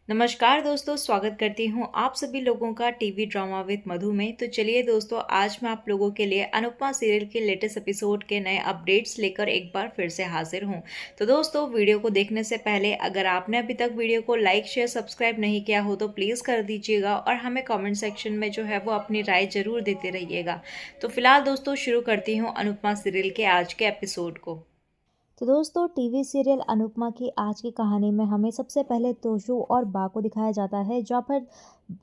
नमस्कार दोस्तों, स्वागत करती हूँ आप सभी लोगों का टीवी ड्रामा विद मधु में। तो चलिए दोस्तों, आज मैं आप लोगों के लिए अनुपमा सीरियल के लेटेस्ट एपिसोड के नए अपडेट्स लेकर एक बार फिर से हाजिर हूँ। तो दोस्तों, वीडियो को देखने से पहले अगर आपने अभी तक वीडियो को लाइक शेयर सब्सक्राइब नहीं किया हो तो प्लीज़ कर दीजिएगा और हमें कॉमेंट सेक्शन में जो है वो अपनी राय जरूर देते रहिएगा। तो फिलहाल दोस्तों, शुरू करती हूँ अनुपमा सीरियल के आज के एपिसोड को। तो दोस्तों टीवी सीरियल अनुपमा की आज की कहानी में हमें सबसे पहले तोशु और बा को दिखाया जाता है, जहाँ पर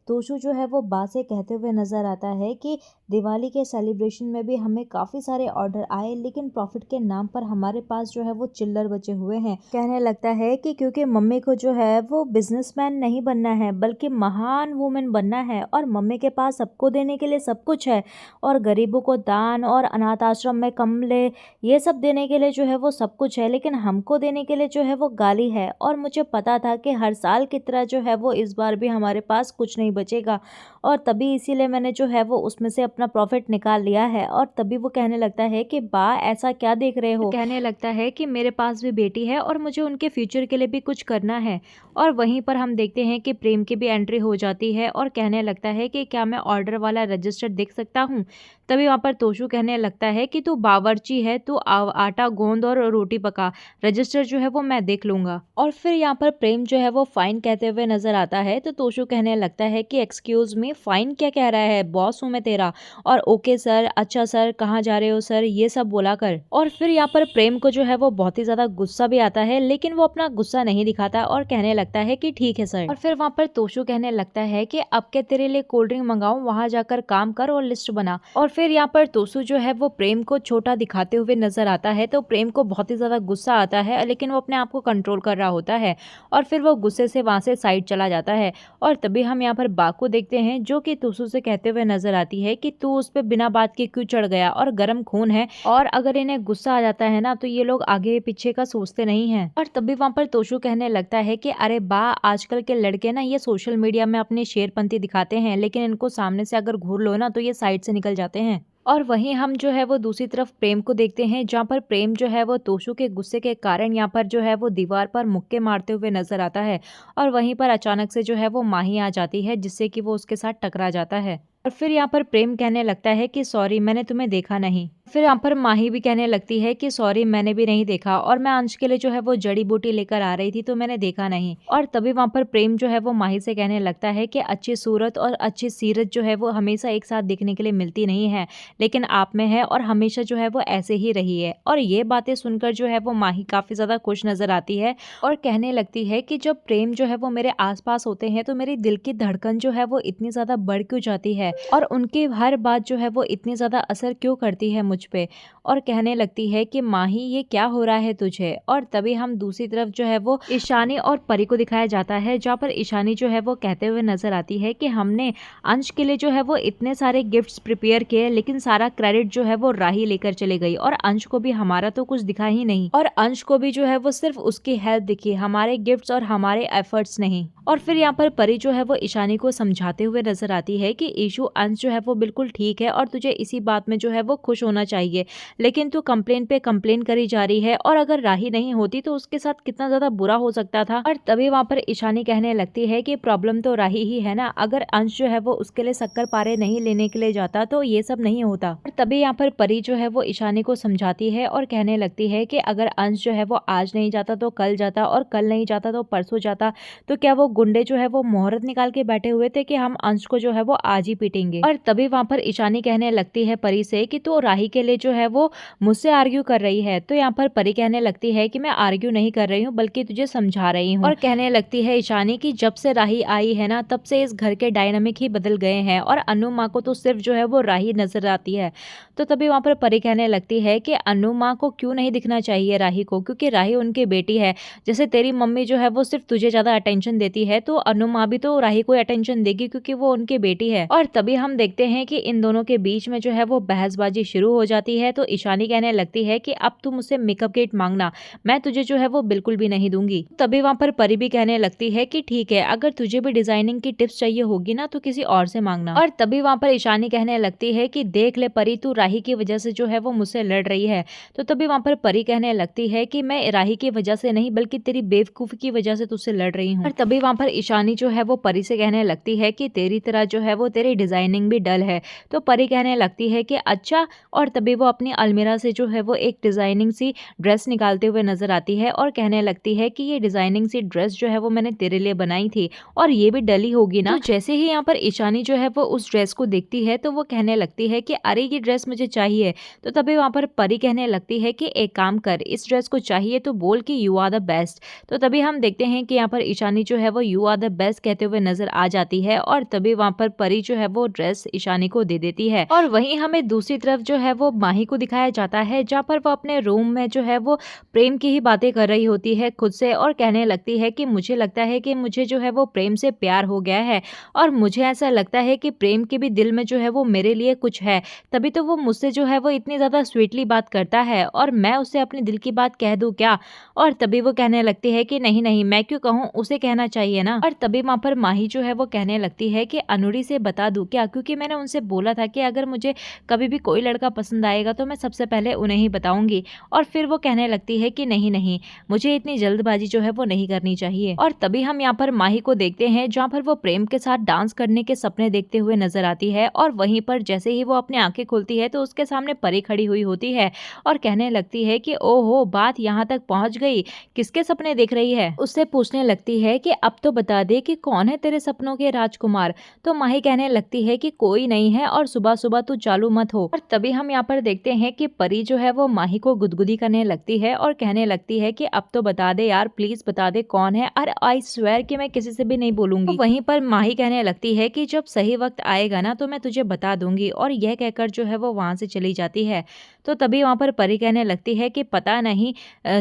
तोशु जो है वो बा से कहते हुए नज़र आता है कि दिवाली के सेलिब्रेशन में भी हमें काफ़ी सारे ऑर्डर आए, लेकिन प्रॉफिट के नाम पर हमारे पास जो है वो चिल्लर बचे हुए हैं। कहने लगता है कि क्योंकि मम्मी को जो है वो बिजनेसमैन नहीं बनना है बल्कि महान वुमेन बनना है, और मम्मी के पास सबको देने के लिए सब कुछ है, और गरीबों को दान और अनाथ आश्रम में कमले ये सब देने के लिए जो है वो सब कुछ है, लेकिन हमको देने के लिए जो है वो गाली है। और मुझे पता था कि हर साल की तरह जो है वो इस बार भी हमारे पास कुछ नहीं बचेगा, और तभी इसीलिए मैंने जो है वो उसमें से अपना प्रॉफिट निकाल लिया है। और तभी वो कहने लगता है कि बा ऐसा क्या देख रहे हो, कहने लगता है कि मेरे पास भी बेटी है और मुझे उनके फ्यूचर के लिए भी कुछ करना है। और वहीं पर हम देखते हैं कि प्रेम की भी एंट्री हो जाती है और कहने लगता है कि क्या मैं ऑर्डर वाला रजिस्टर देख सकता हूँ। तभी वहाँ पर तोशु कहने लगता है कि तू बावर्ची है, तू आटा गोंद और रोटी पका, रजिस्टर जो है वो मैं देख लूंगा। और फिर यहाँ पर प्रेम जो है वो फाइन कहते हुए नजर आता है, तो तोशु कहने लगता है कि एक्सक्यूज मी, फाइन क्या कह रहा है, बॉस हूँ मैं तेरा। और ओके सर, अच्छा सर, कहाँ जा रहे हो सर, ये सब बोला कर। और फिर यहाँ पर प्रेम को जो है वो बहुत ही ज्यादा गुस्सा भी आता है, लेकिन वो अपना गुस्सा नहीं दिखाता और कहने लगता है कि ठीक है सर। और फिर वहाँ पर तोशु कहने लगता है कि अब क्या तेरे लिए कोल्ड ड्रिंक मंगाऊं, वहां जाकर काम कर और लिस्ट बना। और फिर यहाँ पर तोशु जो है वो प्रेम को छोटा दिखाते हुए नजर आता है, तो प्रेम को बहुत ही ज्यादा गुस्सा आता है, लेकिन वो अपने आप को कंट्रोल कर रहा होता है और फिर वो गुस्से से वहां से साइड चला जाता है। और तभी हम यहाँ पर बा को देखते हैं, जो कि तोशु से कहते हुए नजर आती है कि तू उस पर बिना बात के क्यों चढ़ गया, और गर्म खून है, और अगर इन्हें गुस्सा आ जाता है ना तो ये लोग आगे पीछे का सोचते नहीं है। और तभी वहां पर तोशु कहने लगता है कि अरे बा, आजकल के लड़के ना ये सोशल मीडिया में अपनी शेरपंती दिखाते हैं, लेकिन इनको सामने से अगर घूर लो ना तो ये साइड से निकल जाते हैं। और वहीं हम जो है वो दूसरी तरफ प्रेम को देखते हैं, जहाँ पर प्रेम जो है वो तोशु के गुस्से के कारण यहाँ पर जो है वो दीवार पर मुक्के मारते हुए नजर आता है, और वहीं पर अचानक से जो है वो माही आ जाती है, जिससे कि वो उसके साथ टकरा जाता है। और फिर यहाँ पर प्रेम कहने लगता है कि सॉरी, मैंने तुम्हें देखा नहीं। फिर यहाँ पर माही भी कहने लगती है कि सॉरी, मैंने भी नहीं देखा, और मैं अंश के लिए जो है वो जड़ी बूटी लेकर आ रही थी तो मैंने देखा नहीं। और तभी वहाँ पर प्रेम जो है वो माही से कहने लगता है कि अच्छी सूरत और अच्छी सीरत जो है वो हमेशा एक साथ दिखने के लिए मिलती नहीं है, लेकिन आप में है, और हमेशा जो है वो ऐसे ही रही है। और ये बातें सुनकर जो है वो माही काफी ज्यादा खुश नजर आती है और कहने लगती है कि जब प्रेम जो है वो मेरे आसपास होते हैं तो मेरी दिल की धड़कन जो है वो इतनी ज्यादा बढ़ क्यों जाती है, और उनकी हर बात जो है वो इतनी ज्यादा असर क्यों करती है मुझ पे। और कहने लगती है कि माही, ये क्या हो रहा है तुझे। और तभी हम दूसरी तरफ जो है वो ईशानी और परी को दिखाया जाता है, जहाँ पर ईशानी जो है वो कहते हुए नजर आती है कि हमने अंश के लिए जो है वो इतने सारे गिफ्ट्स प्रिपेयर किए, लेकिन सारा क्रेडिट जो है वो राही लेकर चले गई, और अंश को भी हमारा तो कुछ दिखा ही नहीं, और अंश को भी जो है वो सिर्फ उसकी हेल्प दिखी, हमारे गिफ्ट्स और हमारे एफर्ट्स नहीं। और फिर यहाँ पर परी जो है वो ईशानी को समझाते हुए नजर आती है कि ईशु, अंश जो है वो बिल्कुल ठीक है और तुझे इसी बात में जो है वो खुश होना चाहिए, लेकिन तू कंप्लेन पे कंप्लेन करी जा रही है, और अगर राही नहीं होती तो उसके साथ कितना ज्यादा बुरा हो सकता था। और तभी वहाँ पर ईशानी कहने लगती है कि प्रॉब्लम तो राही ही है ना, अगर अंश जो है वो उसके लिए शक्कर पारे नहीं लेने के लिए जाता तो ये सब नहीं होता। और तभी यहाँ पर परी जो है वो ईशानी को समझाती है और कहने लगती है कि अगर अंश जो है वो आज नहीं जाता तो कल जाता, और कल नहीं जाता तो परसों जाता, तो क्या वो गुंडे जो है वो मोहरत निकाल के बैठे हुए थे कि हम अंश को जो है वो आज ही पीटेंगे। और तभी वहां पर ईशानी कहने लगती है परी से कि तू राही के लिए जो है वो मुझसे आर्ग्यू कर रही है, तो यहाँ पर परी कहने लगती है कि मैं आर्ग्यू नहीं कर रही हूँ बल्कि तुझे समझा रही हूँ। और कहने लगती है ईशानी कि जब से राही आई है ना तब से इस घर के डायनामिक ही बदल गए हैं, और अनु माँ को तो सिर्फ जो है वो राही नजर आती है। तो तभी वहां पर परी कहने लगती है कि अनु माँ को क्यों नहीं दिखना चाहिए राही को, क्योंकि राही उनकी बेटी है। जैसे तेरी मम्मी जो है वो सिर्फ तुझे ज्यादा अटेंशन देती है, तो अनु माँ भी तो राही को अटेंशन देगी क्योंकि वो उनकी बेटी है। और तभी हम देखते हैं कि इन दोनों के बीच में जो है वो बहसबाजी शुरू हो जाती है। तो ईशानी कहने लगती है कि अब तुम मुझसे मेकअप किट मांगना, मैं तुझे जो है वो बिल्कुल भी नहीं दूंगी। तभी वहां पर परी भी कहने लगती है कि ठीक है, अगर तुझे भी डिजाइनिंग की टिप्स चाहिए होगी ना तो किसी और से मांगना। और तभी वहां पर ईशानी कहने लगती है कि देख ले परी, तू राही की वजह से जो है वो मुझसे लड़ रही है। तो तभी वहां पर परी कहने लगती है कि मैं राही की वजह से नहीं बल्कि तेरी बेवकूफी की वजह से तुझसे लड़ रही हूँ। और तभी वहां पर ईशानी जो है वो परी से कहने लगती है कि तेरी तरह जो है वो तेरी डिजाइनिंग भी डल है। तो परी कहने लगती है कि अच्छा। और तभी वो अपनी अलमीरा से जो है वो एक डिजाइनिंग सी ड्रेस निकालते हुए नजर आती है और कहने लगती है कि ये डिजाइनिंग सी ड्रेस जो है वो मैंने तेरे लिए बनाई थी और ये भी डली होगी ना। तो जैसे ही यहाँ पर ईशानी जो है वो उस ड्रेस को देखती है तो वो कहने लगती है कि अरे ये ड्रेस मुझे चाहिए। तो तभी वहां पर परी कहने लगती है कि एक काम कर, इस ड्रेस को चाहिए तो बोल कि यू आर द बेस्ट। तो तभी हम देखते हैं कि यहाँ पर ईशानी जो है वो यू आर द बेस्ट कहते हुए नजर आ जाती है और तभी वहां पर परी जो है वो ड्रेस ईशानी को दे देती है। और वहीं हमें दूसरी तरफ जो है वो माही को दिखाया जाता है, जहाँ पर वो अपने रूम में जो है वो प्रेम की ही बातें कर रही होती है खुद से और कहने लगती है कि मुझे लगता है कि मुझे जो है वो प्रेम से प्यार हो गया है और मुझे ऐसा लगता है कि प्रेम के भी दिल में जो है वो मेरे लिए कुछ है, तभी तो वो मुझसे जो है वो इतनी ज़्यादा स्वीटली बात करता है और मैं उसे अपने दिल की बात कह दूँ क्या। और तभी वो कहने लगती है कि नहीं नहीं, मैं क्यों कहूँ, उसे कहना चाहिए ना। और तभी वहाँ पर माही जो है वो कहने लगती है कि अनुरी से बता दूँ क्या, क्योंकि मैंने उनसे बोला था कि अगर मुझे कभी भी कोई लड़का पसंद आएगा तो मैं सबसे पहले उन्हें ही बताऊंगी। और फिर वो कहने लगती है कि नहीं नहीं, मुझे इतनी जल्दबाजी जो है वो नहीं करनी चाहिए। और तभी हम यहाँ पर माही को देखते हैं जहाँ पर वो प्रेम के साथ डांस करने के सपने देखते हुए नजर आती है और वहीं पर जैसे ही वो अपनी आंखें खोलती है तो उसके सामने परी खड़ी हुई होती है और कहने लगती है कि ओहो, बात यहाँ तक पहुंच गई, किसके सपने देख रही है। उससे पूछने लगती है कि अब तो बता दे कि कौन है तेरे सपनों के राजकुमार। तो माही कहने लगती है कि कोई नहीं है और सुबह सुबह तू चालू मत हो। और तभी हम यहाँ पर देखते हैं कि परी जो है वो माही को गुदगुदी करने लगती है और कहने लगती है कि अब तो बता दे यार, प्लीज बता दे कौन है, और आई स्वेयर कि मैं किसी से भी नहीं बोलूंगी। तो वहीं पर माही कहने लगती है कि जब सही वक्त आएगा ना तो मैं तुझे बता दूंगी, और यह कहकर जो है वो वहां से चली जाती है। तो तभी वहां पर परी कहने लगती है कि पता नहीं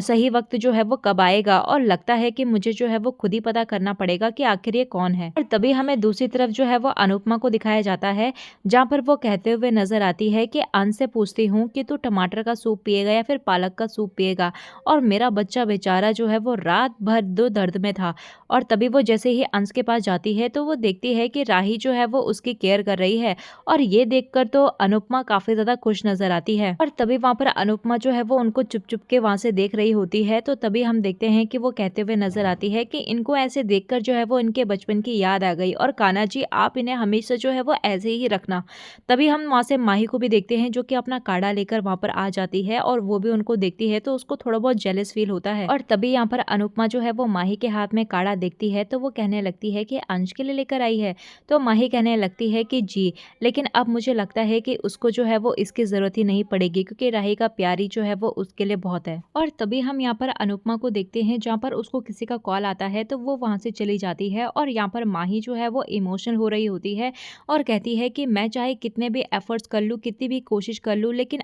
सही वक्त जो है वो कब आएगा और लगता है कि मुझे जो है वो खुद ही पता करना पड़ेगा कि आखिर ये कौन है। और तभी हमें दूसरी तरफ जो है वो अनुपमा को दिखाया जाता है, जहाँ पर वो कहते हुए नजर आती है कि अंश से पूछती हूँ कि तू टमाटर का सूप पिएगा या फिर पालक का सूप पिएगा, और मेरा बच्चा बेचारा जो है वो रात भर दो दर्द में था। और तभी वो जैसे ही अंश के पास जाती है तो वो देखती है कि राही जो है वो उसकी केयर कर रही है, और ये देखकर तो अनुपमा काफी ज्यादा खुश नजर आती है। और तभी वहां पर अनुपमा जो है वो उनको चुप चुप के वहां से देख रही होती है। तो तभी हम देखते हैं कि वो कहते हुए नजर आती है कि इनको ऐसे देखकर जो है वो इनके बचपन की याद आ गई, और कान्हा जी आप इन्हें हमेशा जो है वो ऐसे ही रखना। तभी हम वहां से माही को भी देखते हैं जो कि अपना काढ़ा लेकर वहां पर आ जाती है, और वो भी उनको देखती है तो उसको थोड़ा बहुत जेलस फील होता है। और तभी यहाँ पर अनुपमा जो है वो माही के हाथ में काढ़ा देखती है तो वो कहने लगती है कि अंश के लिए लेकर आई है। तो माही कहने लगती है कि जी, लेकिन अब मुझे लगता है कि उसको जो है वो इसकी जरूरत ही नहीं पड़ेगी, क्योंकि राही का प्यारी जो है वो उसके लिए बहुत है। और तभी हम यहाँ पर अनुपमा को देखते हैं जहाँ पर उसको किसी का कॉल आता है तो वो वहां से चली जाती है, और यहाँ पर माही जो है वो इमोशनल हो रही होती है और कहती है कि मैं चाहे कितने भी एफर्ट्स कर लूँ, कितनी भी कोशिश कर लूँ, लेकिन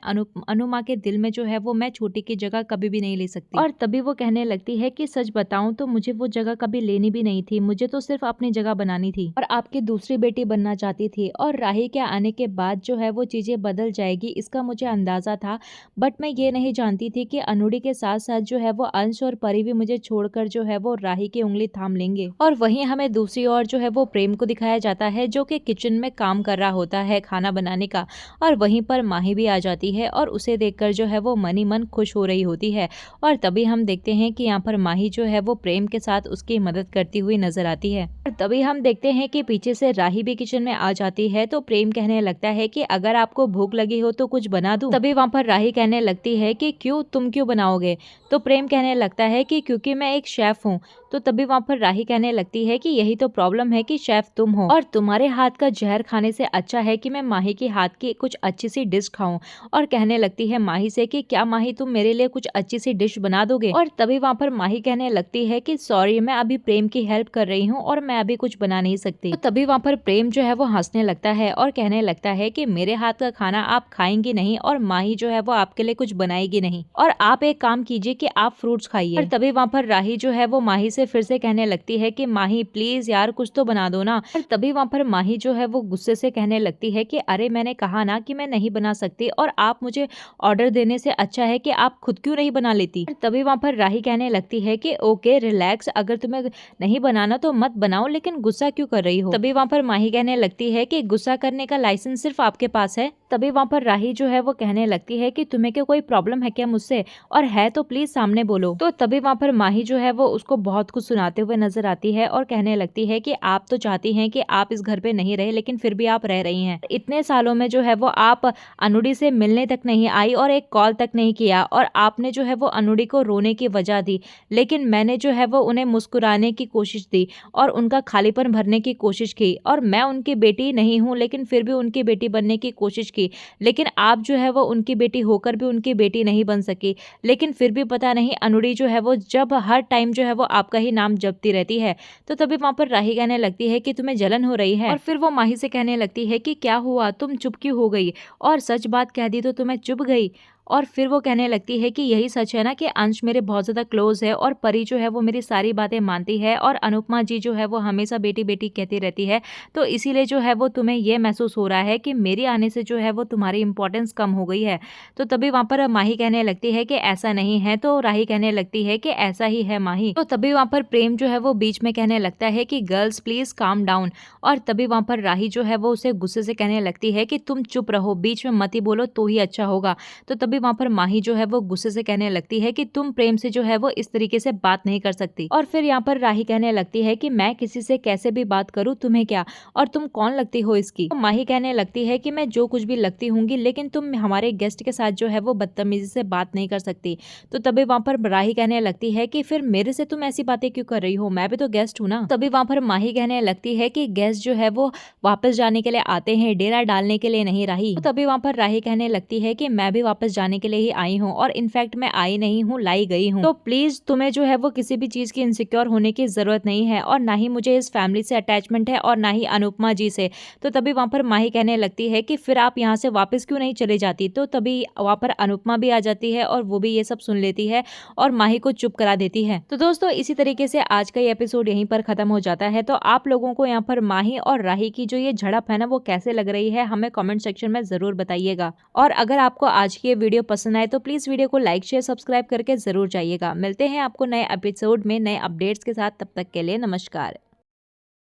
अनुमा के दिल में जो है वो मैं छोटी की जगह कभी भी नहीं ले सकती। और तभी वो कहने लगती है कि सच बताऊं तो मुझे वो जगह कभी लेनी भी नहीं थी, मुझे तो सिर्फ अपनी जगह बनानी थी और आपकी दूसरी बेटी बनना चाहती थी, और राही के आने के बाद जो है वो चीजें बदल जाएगी इसका मुझे अंदाजा था, बट मैं ये नहीं जानती थी कि अनुड़ी के साथ साथ जो है वो अंश और परी भी मुझे छोड़कर जो है वो राही की उंगली थाम लेंगे। और वहीं हमें दूसरी ओर जो है वो प्रेम को दिखाया जाता है जो कि किचन में काम कर रहा होता है खाना बनाने का, और वहीं पर माही भी आ जाती है और उसे देखकर जो है वो मन ही मन खुश हो रही होती है। और तभी हम देखते हैं कि यहाँ पर माही जो है वो प्रेम के साथ उसकी मदद करती हुई नजर आती है। और तभी हम देखते हैं कि पीछे से राही भी किचन में आ जाती है। तो प्रेम कहने लगता है कि अगर आपको भूख लगी हो तो कुछ बना दूं। तभी वहां पर राही कहने लगती है कि क्यों, तुम क्यों बनाओगे। तो प्रेम कहने लगता है कि क्योंकि मैं एक शेफ हूँ। तो तभी वहां पर राही कहने लगती है कि यही तो प्रॉब्लम है कि शेफ तुम हो, और तुम्हारे हाथ का जहर खाने से अच्छा है कि मैं माही के हाथ की कुछ अच्छी सी डिश खाऊं। और कहने लगती है माही से कि क्या माही तुम मेरे लिए कुछ अच्छी सी डिश बना दोगे। और तभी वहां पर माही कहने लगती है कि सॉरी, मैं अभी प्रेम की हेल्प कर रही हूँ और मैं अभी कुछ बना नहीं सकती। तो तभी वहां पर प्रेम जो है वो हंसने लगता है और कहने लगता है कि मेरे हाथ का खाना आप खाएंगी नहीं और माही जो है वो आपके लिए कुछ बनाएगी नहीं, और आप एक काम कीजिए कि आप फ्रूट्स खाइए। और तभी वहां पर राही जो है वो माही से फिर से कहने लगती है कि माही प्लीज यार कुछ तो बना दो ना। तभी वहाँ पर माही जो है वो गुस्से से कहने लगती है कि अरे मैंने कहा ना कि मैं नहीं बना सकती, और आप मुझे ऑर्डर देने से अच्छा है कि आप खुद क्यों नहीं बना लेती। तभी वहाँ पर राही कहने लगती है कि ओके रिलैक्स, अगर तुम्हें नहीं बनाना तो मत बनाओ, लेकिन गुस्सा क्यों कर रही हो। तभी वहाँ पर माही कहने लगती है कि गुस्सा करने का लाइसेंस सिर्फ आपके पास है। तभी वहाँ पर राही जो है वो कहने लगती है कि तुम्हें क्या कोई प्रॉब्लम है क्या मुझसे, और है तो प्लीज सामने बोलो। तो तभी वहाँ पर माही जो है वो उसको बहुत कुछ सुनाते हुए नजर आती है और कहने लगती है कि आप तो चाहती हैं कि आप इस घर पे नहीं रहे, लेकिन फिर भी आप रह रही हैं। इतने सालों में जो है वो आप अनुडी से मिलने तक नहीं आई और एक कॉल तक नहीं किया, और आपने जो है वो अनुडी को रोने की वजह दी, लेकिन मैंने जो है वो उन्हें मुस्कुराने की कोशिश दी और उनका खालीपन भरने की कोशिश की, और मैं उनकी बेटी नहीं हूँ लेकिन फिर भी उनकी बेटी बनने की कोशिश की, लेकिन आप जो है वो उनकी बेटी होकर भी उनकी बेटी नहीं बन सकी। लेकिन फिर भी पता नहीं अनुडी जो है वो जब हर टाइम जो है वो आपका ही नाम जपती रहती है। तो तभी वहां पर राही कहने लगती है कि तुम्हें जलन हो रही है, और फिर वो माही से कहने लगती है कि क्या हुआ, तुम चुप क्यों हो गई, और सच बात कह दी तो तुम्हें चुप गई। और फिर वो कहने लगती है कि यही सच है ना कि अंश मेरे बहुत ज़्यादा क्लोज है, और परी जो है वो मेरी सारी बातें मानती है, और अनुपमा जी जो है वो हमेशा बेटी बेटी कहती रहती है, तो इसीलिए जो है वो तुम्हें ये महसूस हो रहा है कि मेरे आने से जो है वो तुम्हारी इंपॉर्टेंस कम हो गई है। तो तभी वहाँ पर माही कहने लगती है कि ऐसा नहीं है, तो राही कहने लगती है कि ऐसा ही है माही। तो तभी वहाँ पर प्रेम जो है वो बीच में कहने लगता है कि गर्ल्स प्लीज काम डाउन, और तभी वहाँ पर राही जो है वो उसे गुस्से से कहने लगती है कि तुम चुप रहो, बीच में मत ही बोलो तो ही अच्छा होगा। तो तभी वहाँ पर माही जो है वो गुस्से से कहने लगती है कि तुम प्रेम से जो है वो इस तरीके से बात नहीं कर सकती। और फिर यहाँ पर राही कहने लगती है कि मैं किसी से कैसे भी बात करूँ तुम्हें क्या, और तुम कौन लगती हो इसकी। तो माही कहने लगती है कि मैं जो कुछ भी लगती हूँगी, लेकिन तुम हमारे गेस्ट के साथ जो है वो बदतमीजी से बात नहीं कर सकती। तो तभी वहाँ पर राही कहने लगती है कि फिर मेरे से तुम ऐसी बातें क्यों कर रही हो, मैं भी तो गेस्ट हूँ ना। तभी वहाँ पर माही कहने लगती है कि गेस्ट जो है वो वापस जाने के लिए आते हैं, डेरा डालने के लिए नहीं राही। तो तभी वहाँ पर राही कहने लगती है कि मैं भी वापस जाने के लिए ही आई हूँ, और इनफैक्ट मैं आई नहीं हूँ, लाई गई हूँ। तो प्लीज तुम्हें जो है वो किसी भी चीज की इनसिक्योर होने की जरूरत नहीं है, और ना ही मुझे इस फैमिली से अटैचमेंट है और ना ही अनुपमा जी से। तो तभी वहां पर माही कहने लगती है कि फिर आप यहाँ से वापस क्यों नहीं चले जाती। तो तभी वहां पर अनुपमा भी आ जाती है और वो भी ये सब सुन लेती है और माही को चुप करा देती है। तो दोस्तों इसी तरीके से आज का ये एपिसोड यहीं पर खत्म हो जाता है। तो आप लोगों को यहाँ पर माही और राही की जो ये झड़प है ना वो कैसे लग रही है, हमें कमेंट सेक्शन में जरूर बताइएगा। और अगर आपको आज की ये वीडियो पसंद आए तो प्लीज वीडियो को लाइक शेयर सब्सक्राइब करके जरूर जाइएगा। मिलते हैं आपको नए एपिसोड में नए अपडेट्स के साथ, तब तक के लिए नमस्कार।